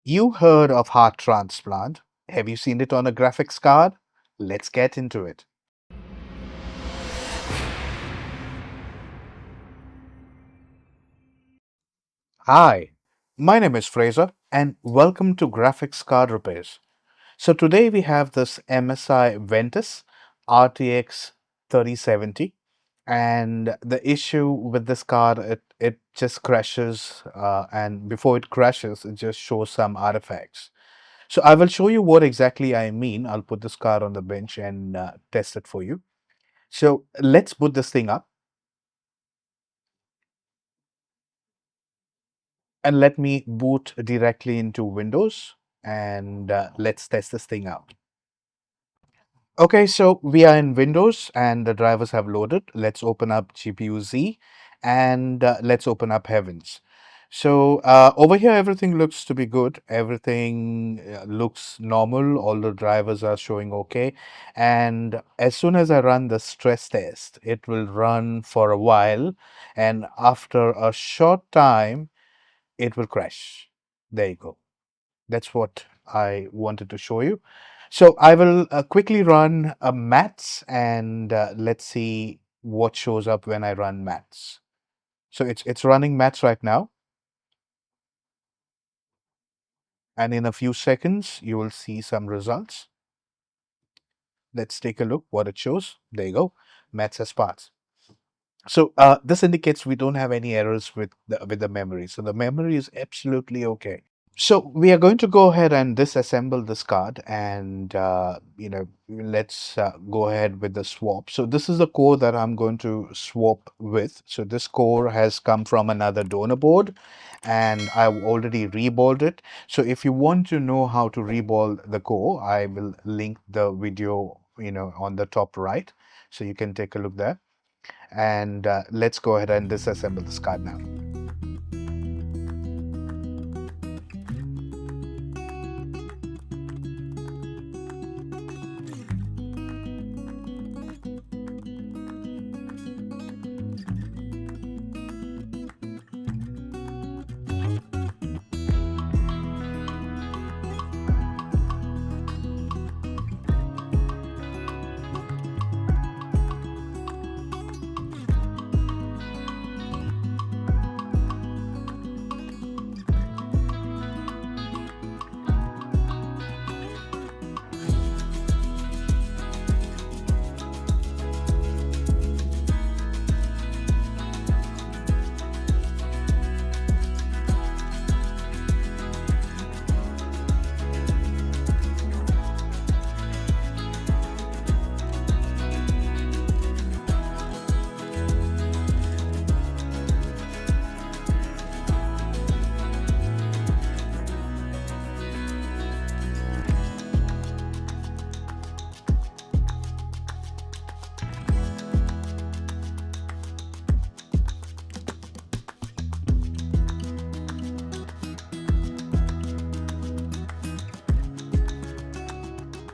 You heard of heart transplant. Have you seen it on a graphics card? Let's get into it. Hi, my name is Fraser and welcome to Graphics Card Repairs. So today we have this MSI Ventus RTX 3070, and the issue with this card, it just crashes, and before it crashes it just shows some artifacts. So I will show you what exactly I mean. I'll put this card on the bench and test it for you. So let's boot this thing up and let me boot directly into Windows, and let's test this thing out. Okay, so we are in Windows and the drivers have loaded. Let's open up GPU Z and let's open up Heavens. So over here, everything looks to be good. Everything looks normal. All the drivers are showing okay. And as soon as I run the stress test, it will run for a while. And after a short time, it will crash. There you go. That's what I wanted to show you. So I will quickly run a maths and let's see what shows up when I run maths. So it's running maths right now. And in a few seconds, you will see some results. Let's take a look what it shows. There you go. Maths has passed. So this indicates we don't have any errors with the memory. So the memory is absolutely okay. So we are going to go ahead and disassemble this card and let's go ahead with the swap. So this is the core that I'm going to swap with. So this core has come from another donor board and I've already reballed it. So if you want to know how to reball the core, I will link the video on the top right. So you can take a look there, and let's go ahead and disassemble this card now.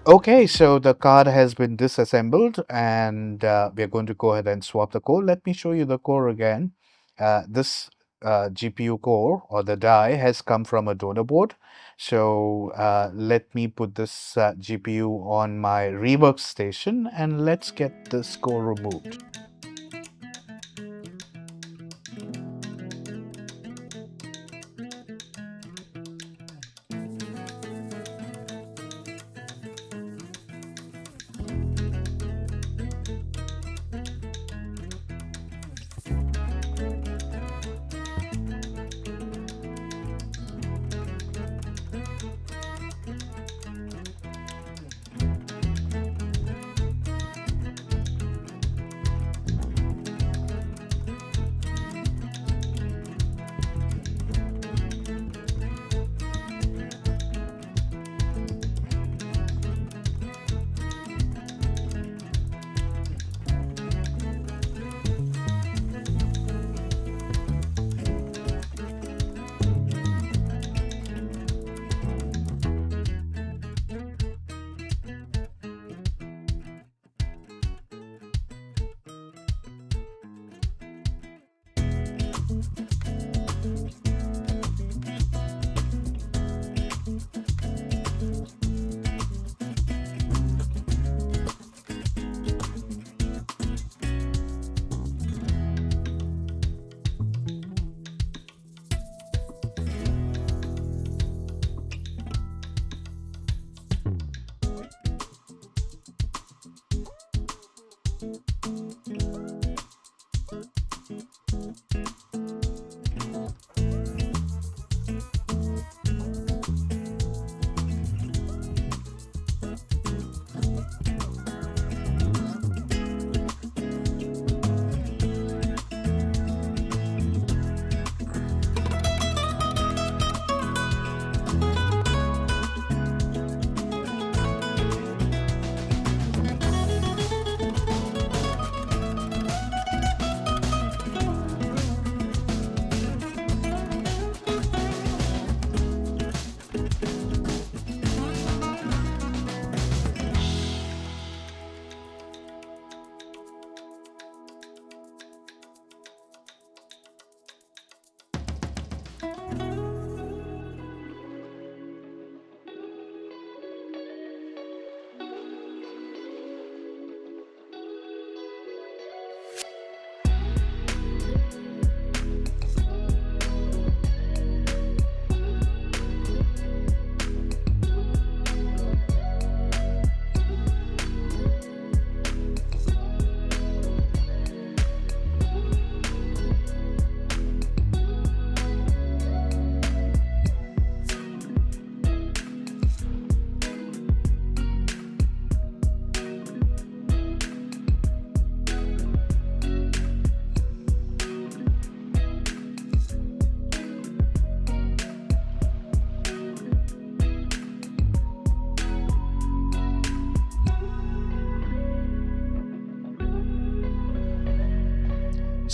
Okay, so the card has been disassembled and we're going to go ahead and swap the core. Let me show you the core again. This GPU core or the die has come from a donor board. So let me put this GPU on my Rework station and let's get this core removed.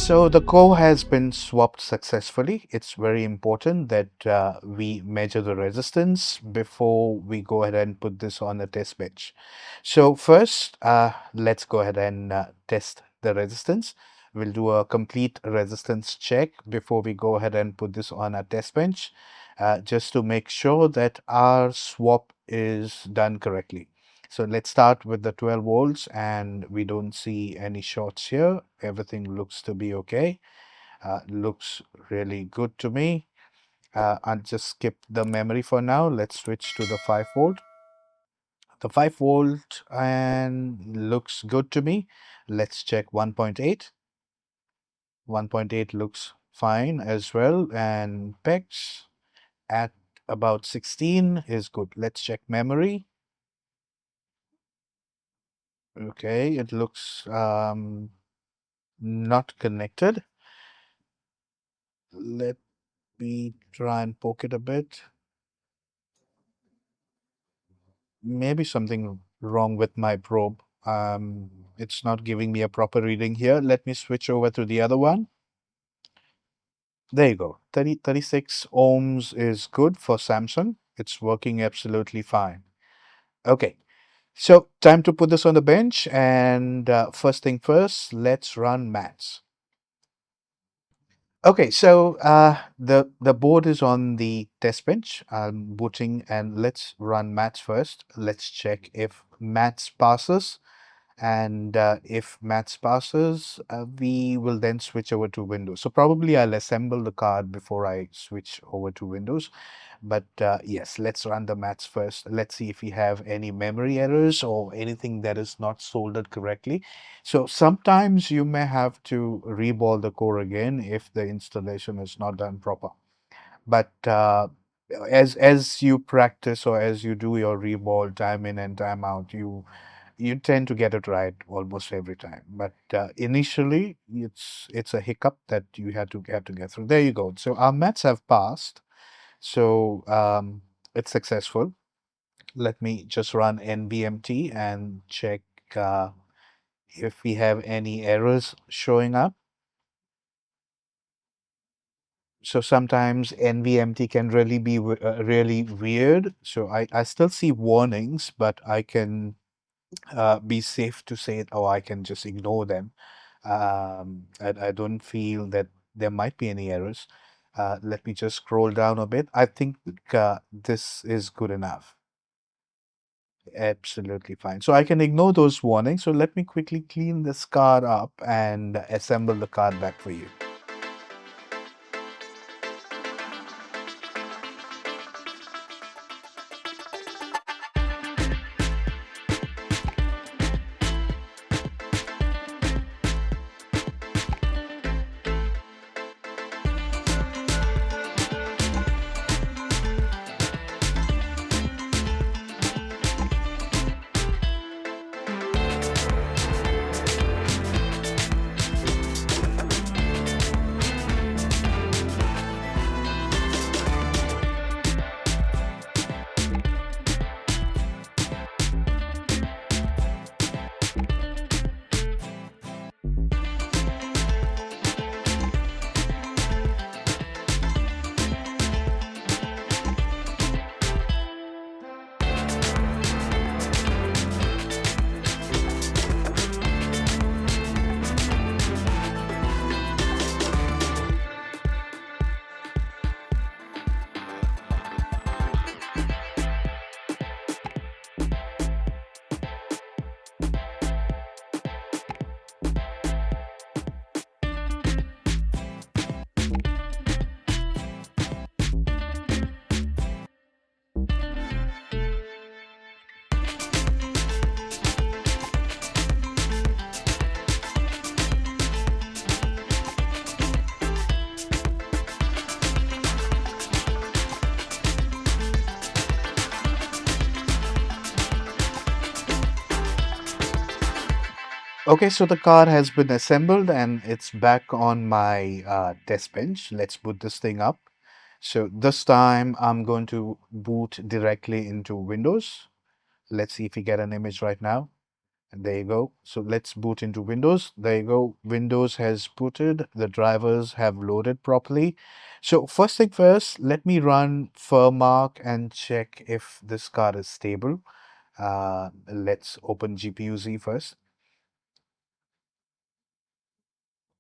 So the core has been swapped successfully. It's very important that we measure the resistance before we go ahead and put this on a test bench. So first, let's go ahead and test the resistance. We'll do a complete resistance check before we go ahead and put this on a test bench, just to make sure that our swap is done correctly. So let's start with the 12 volts, and we don't see any shorts here. Everything looks to be okay. Looks really good to me. I'll just skip the memory for now. Let's switch to the 5 volt. The 5 volt and looks good to me. Let's check 1.8. 1.8 looks fine as well. And PEX at about 16 is good. Let's check memory. Okay, it looks not connected. Let me try and poke it a bit. Maybe something wrong with my probe. It's not giving me a proper reading here. Let me switch over to the other one. There you go. 36 ohms is good for Samsung. It's working absolutely fine. Okay, so time to put this on the bench. And first thing first, let's run maths. Okay, so the board is on the test bench. I'm booting, and let's run maths first. Let's check if maths passes, and if maths passes, we will then switch over to Windows. So probably I'll assemble the card before I switch over to Windows. But yes, let's run the maths first. Let's see if we have any memory errors or anything that is not soldered correctly. So sometimes you may have to reball the core again if the installation is not done proper. But as you practice, or as you do your reball time in and time out, you tend to get it right almost every time. But initially, it's a hiccup that you have to get through. There you go. So our maths have passed. So it's successful. Let me just run NVMT and check if we have any errors showing up. So sometimes NVMT can really be really weird. So I still see warnings, but I can be safe to say, oh, I can just ignore them. I don't feel that there might be any errors. Let me just scroll down a bit. I think this is good enough. Absolutely fine. So I can ignore those warnings. So let me quickly clean this card up and assemble the card back for you. Okay, so the card has been assembled and it's back on my test bench. Let's boot this thing up. So this time I'm going to boot directly into Windows. Let's see if we get an image right now. And there you go. So let's boot into Windows. There you go. Windows has booted. The drivers have loaded properly. So first thing first, let me run FurMark and check if this card is stable. Let's open GPU-Z first.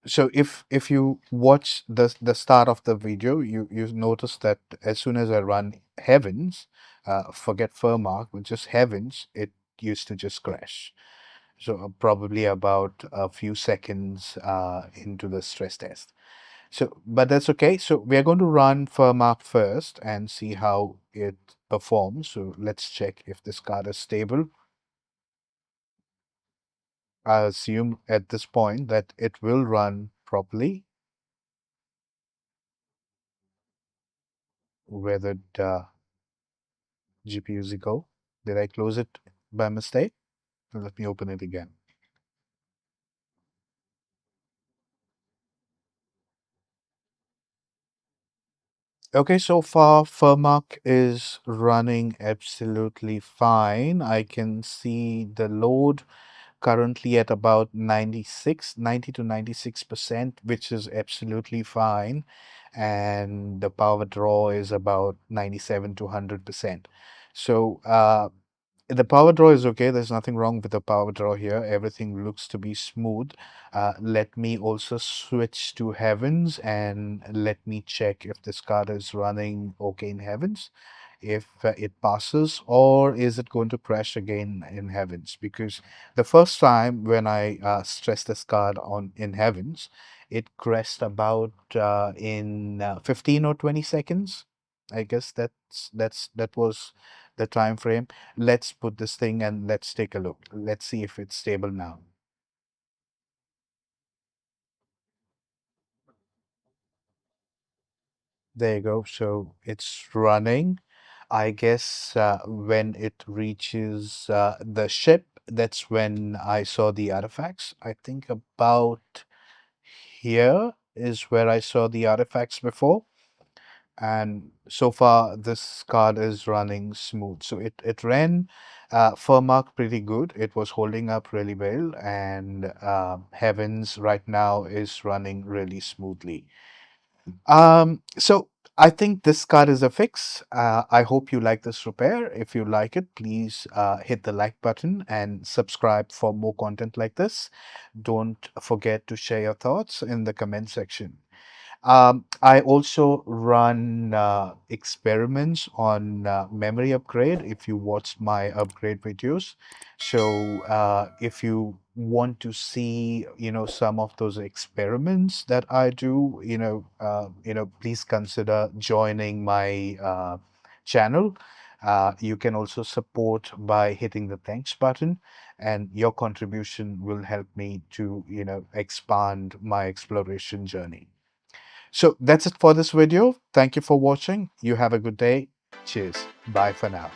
So if you watch the start of the video, you notice that as soon as I run Heavens, forget FurMark, but just Heavens, it used to just crash. So probably about a few seconds into the stress test. So, but that's okay. So we are going to run FurMark first and see how it performs. So let's check if this card is stable. I assume at this point that it will run properly. Where did GPU-Z go? Did I close it by mistake? Let me open it again. Okay, so far FurMark is running absolutely fine. I can see the load currently at about 90 to 96%, which is absolutely fine. And the power draw is about 97 to 100%. So the power draw is okay. There's nothing wrong with the power draw here. Everything looks to be smooth. Let me also switch to Heavens and let me check if this card is running okay in Heavens, if it passes, or is it going to crash again in Heavens? Because the first time when I stressed this card on in Heavens, it crashed about in 15 or 20 seconds. I guess that was the time frame. Let's put this thing and let's take a look. Let's see if it's stable now. There you go. So it's running. I guess when it reaches the ship, that's when I saw the artifacts. I think about here is where I saw the artifacts before. And so far, this card is running smooth. So it ran FurMark pretty good. It was holding up really well. And Heavens right now is running really smoothly. So I think this card is a fix. I hope you like this repair. If you like it, please hit the like button and subscribe for more content like this. Don't forget to share your thoughts in the comment section. I also run experiments on memory upgrade if you watched my upgrade videos. So if you want to see, some of those experiments that I do, please consider joining my channel. You can also support by hitting the thanks button, and your contribution will help me to, expand my exploration journey. So that's it for this video. Thank you for watching. You have a good day. Cheers. Bye for now.